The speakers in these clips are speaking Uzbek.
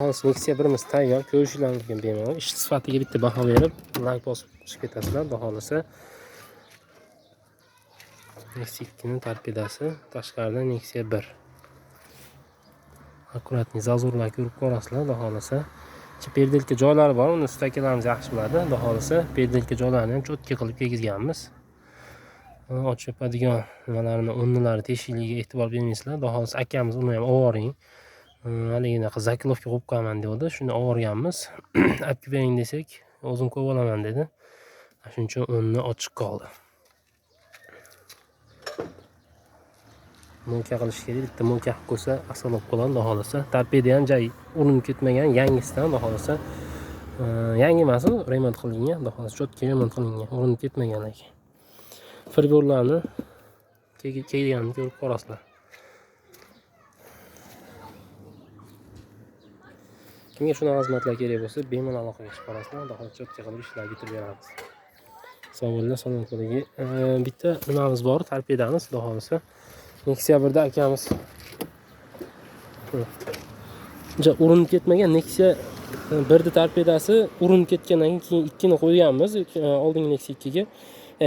Hozir Nexia 1imiz tayyor, ko'rishingiz mumkin bemalol. Ish sifatiga bitta baho berib, like bosib chiqib ketasizlar, xudo xolasa. Nexia 2 ning torpedasi, tashqarida Nexia 1. Akkuratni zazurlar ko'rib ko'rasizlar, xudo xolasa. Ichi perdelka joylari bor, uni ustakalarimiz yaxshi biladi, xudo xolasa. Perdelka joylarini ham cho'tka qilib tegizganmiz. Ochib yopadigan nimalarni, o'rnlari teshikligiga e'tibor bermaysizlar, xudo xolasa. Akamiz uni ham ovoring. Haliginaqa zakilovka qo'yib qo'yaman dedi, shuni olganmiz. Olib bering desak, o'zim qo'yib olaman dedi. Shuning uchun o'rni ochiq qoldi. Mo'ka qilish kerak, bitta mo'ka qilib qo'ysa asal olib qoladi, xudo xolasa. Torpeda ham joy urinib ketmagan, yangisidan, xudo xolasa. Yangi emas, remont qilingan, xudo xolasa, cho'tka remont qilingan, urinib ketmagan lekin. Firborlarni kelganini ko'rib ko'rasizlar. Kimga shunaqa xizmatlar kerak bo'lsa, bemalol aloqaga chiqib qolasizlar, xudo xolasa cho'tka qilib ishlar bitirib beramiz. Savob salomat bo'ling. Bitta nimamiz bor, torpedamiz, xudo xolasa. Nexia 1da akamiz urinib ketmagan. Nexia 1da torpedasi urinib ketgandan keyin 2 ni qo'yganmiz, oldingi Nexia 2 ga.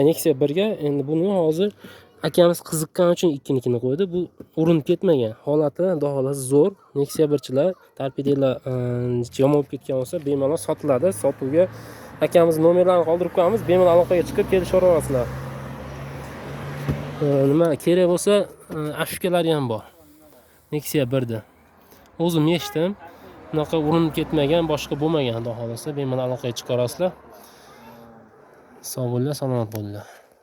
Nexia 1 ga endi buni hozir akamiz qiziqqan uchun 2 nikini qo'ydi. Bu urinib ketmagan. Holati, xudo xolasa zo'r. Nexia 1chilar torpedalar yomon bo'lib ketgan bo'lsa, bemalol sotiladi. Sotuvga akamiz nomerlarini qoldirib qo'yamiz, bemalol aloqaga chiqib kelishaverasizlar. Nima kerak bo'lsa, ashkalari ham bor. Nexia 1da. O'zim eshitdim. Bunaqa urinib ketmagan, boshqa bo'lmagan, xudo xolasa, bemalol aloqaga chiqarasizlar. Sog' bo'linglar, salomat bo'linglar.